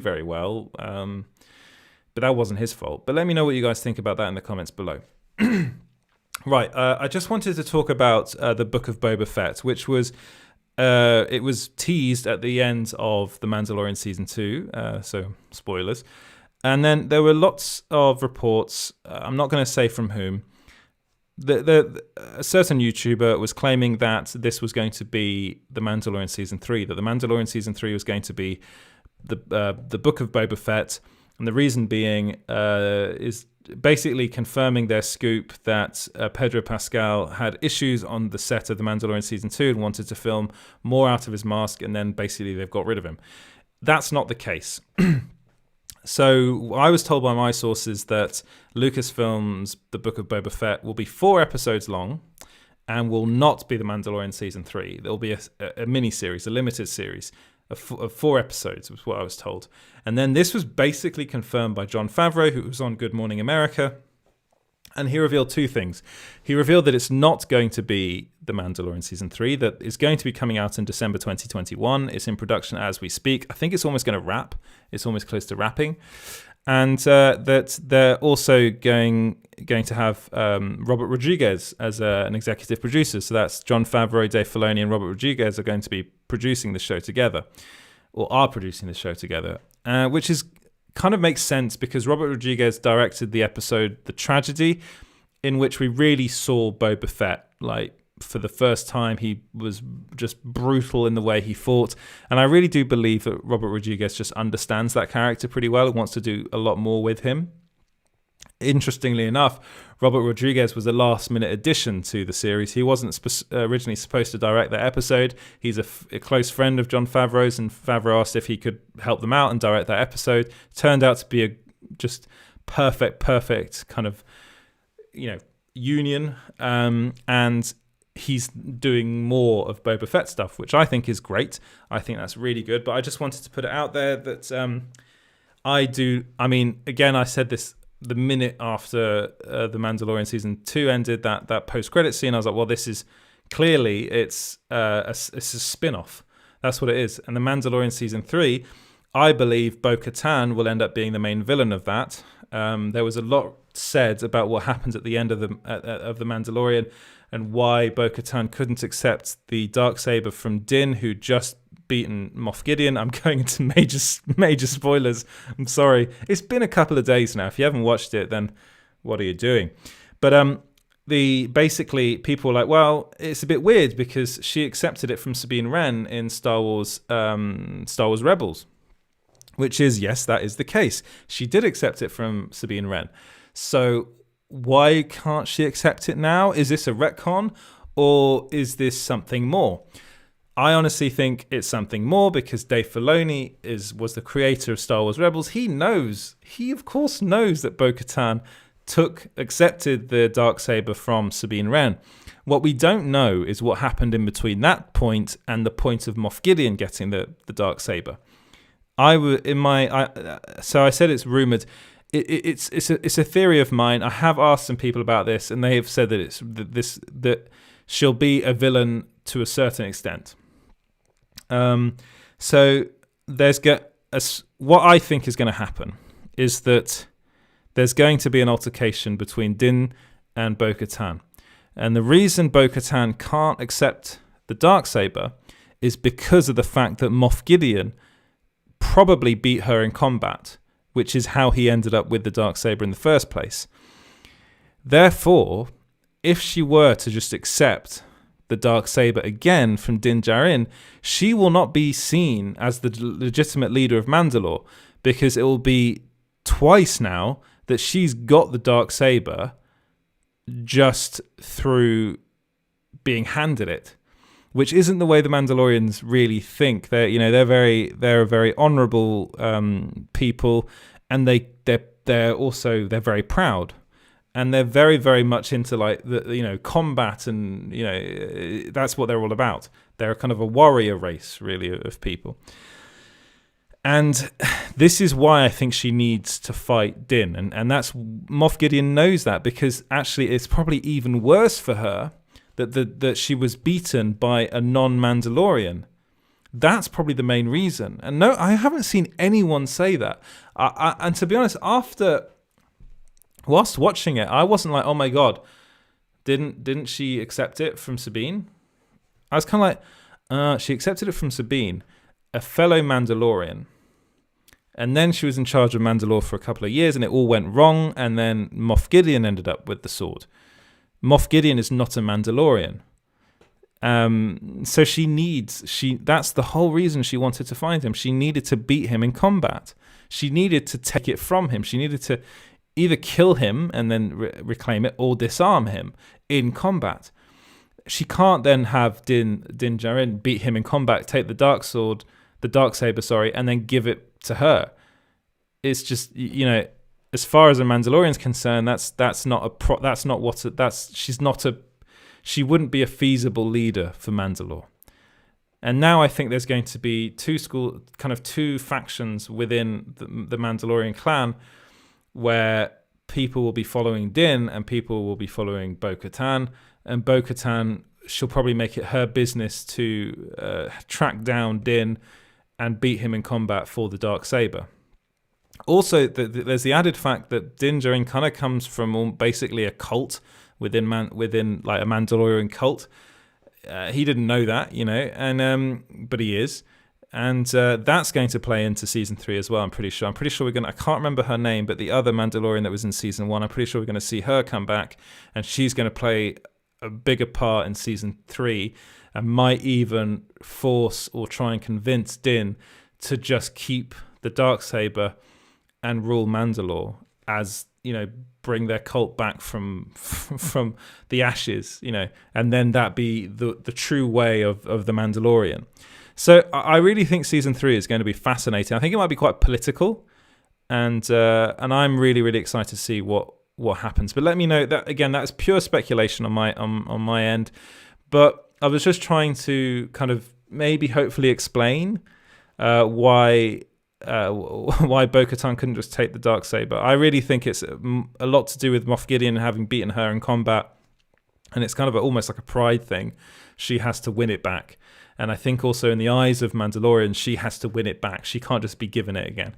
very well. But that wasn't his fault. But let me know what you guys think about that in the comments below. Right, I just wanted to talk about the Book of Boba Fett, which was it was teased at the end of The Mandalorian Season 2, so spoilers. And then there were lots of reports, I'm not going to say from whom. A certain YouTuber was claiming that this was going to be The Mandalorian Season 3, that The Mandalorian Season 3 was going to be the Book of Boba Fett. And the reason being is basically confirming their scoop that Pedro Pascal had issues on the set of The Mandalorian Season 2 and wanted to film more out of his mask, and then basically they've got rid of him. That's not the case. So I was told by my sources that Lucasfilm's The Book of Boba Fett will be 4 episodes long and will not be The Mandalorian Season 3. There'll be a mini-series, a limited series of 4 episodes, was what I was told. And then this was basically confirmed by Jon Favreau, who was on Good Morning America. And he revealed 2 things. He revealed that it's not going to be The Mandalorian Season 3, that it's going to be coming out in December 2021. It's in production as we speak. I think it's almost going to wrap. It's almost close to wrapping. And that they're also going to have Robert Rodriguez as an executive producer. So that's Jon Favreau, Dave Filoni, and Robert Rodriguez are going to be producing the show together, or are producing the show together, which is kind of makes sense because Robert Rodriguez directed the episode The Tragedy, in which we really saw Boba Fett. Like, for the first time, he was just brutal in the way he fought. And I really do believe that Robert Rodriguez just understands that character pretty well and wants to do a lot more with him. Interestingly enough, Robert Rodriguez was a last-minute addition to the series. He wasn't originally supposed to direct that episode. He's a close friend of Jon Favreau's, and Favreau asked if he could help them out and direct that episode. Turned out to be a just perfect kind of, union. And he's doing more of Boba Fett stuff, which I think is great. I think that's really good. But I just wanted to put it out there that I said this the minute after The Mandalorian Season 2 ended, that post-credit scene. I was like, well, this is clearly, it's a spin-off. That's what it is. And The Mandalorian Season 3, I believe Bo-Katan will end up being the main villain of that. There was a lot said about what happened at the end of the Mandalorian and why Bo-Katan couldn't accept the Darksaber from Din, who just beaten Moff Gideon. I'm going into major spoilers. I'm sorry. It's been a couple of days now. If you haven't watched it, then what are you doing? But basically people were like, well, it's a bit weird because she accepted it from Sabine Wren in Star Wars Rebels, which is, yes, that is the case. She did accept it from Sabine Wren. So why can't she accept it now? Is this a retcon, or is this something more? I honestly think it's something more because Dave Filoni was the creator of Star Wars Rebels. He of course knows that Bo-Katan accepted the Darksaber from Sabine Wren. What we don't know is what happened in between that point and the point of Moff Gideon getting the Darksaber. So I said it's rumored. It's a theory of mine. I have asked some people about this, and they have said that that she'll be a villain to a certain extent. So what I think is going to happen is that there's going to be an altercation between Din and Bo-Katan. And the reason Bo-Katan can't accept the Darksaber is because of the fact that Moff Gideon probably beat her in combat, which is how he ended up with the Darksaber in the first place. Therefore, if she were to just accept the Darksaber again from Din Djarin, she will not be seen as the legitimate leader of Mandalore, because it will be twice now that she's got the Darksaber just through being handed it, which isn't the way the Mandalorians really think. They're very honorable people, and they're also very proud. And they're very, very much into combat, and that's what they're all about. They're kind of a warrior race, really, of people. And this is why I think she needs to fight Din, and that's Moff Gideon knows that, because actually it's probably even worse for her that she was beaten by a non-Mandalorian That's probably the main reason. And no, I haven't seen anyone say that. And to be honest, whilst watching it, I wasn't like, oh my god, didn't she accept it from Sabine? I was kind of like, she accepted it from Sabine, a fellow Mandalorian. And then she was in charge of Mandalore for a couple of years, and it all went wrong. And then Moff Gideon ended up with the sword. Moff Gideon is not a Mandalorian. So that's the whole reason she wanted to find him. She needed to beat him in combat. She needed to take it from him. She needed to either kill him and then reclaim it, or disarm him in combat. She can't then have Din Djarin beat him in combat, take the Darksaber, and then give it to her. It's just, as far as a Mandalorian's concerned, she wouldn't be a feasible leader for Mandalore. And now I think there's going to be two factions within the Mandalorian clan, where people will be following Din and people will be following Bo-Katan. And Bo-Katan, she'll probably make it her business to track down Din and beat him in combat for the Darksaber. Also, there's the added fact that Din Djarin kind of comes from basically a cult within like a Mandalorian cult. He didn't know that, but he is. And that's going to play into season 3 as well, I'm pretty sure. I can't remember her name, but the other Mandalorian that was in season 1, I'm pretty sure we're going to see her come back, and she's going to play a bigger part in season 3, and might even force or try and convince Din to just keep the Darksaber and rule Mandalore, as, bring their cult back from the ashes, and then that be the true way of the Mandalorian. So I really think season 3 is going to be fascinating. I think it might be quite political, and I'm really, really excited to see what happens. But let me know that, again, that's pure speculation on my end. But I was just trying to kind of maybe hopefully explain why Bo-Katan couldn't just take the Darksaber. I really think it's a lot to do with Moff Gideon having beaten her in combat, and it's kind of almost like a pride thing. She has to win it back. And I think also in the eyes of Mandalorians, she has to win it back. She can't just be given it again.